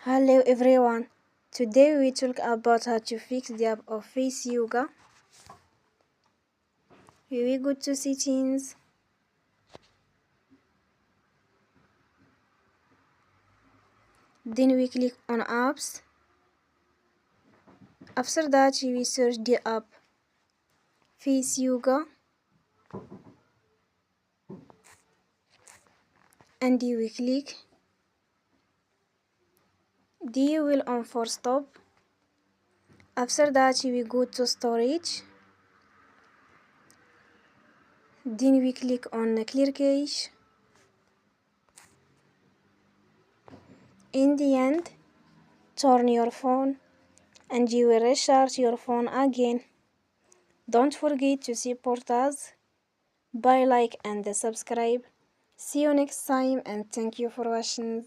Hello everyone, today we talk about how to fix the app of Face Yoga. We go to settings, then we click on apps. After that we search the app Face Yoga and we click. You will on force stop. After that we go to storage, then we click on clear cache. In the end, turn your phone and you will restart your phone again. Don't forget to support us by like and subscribe. See you next time and thank you for watching.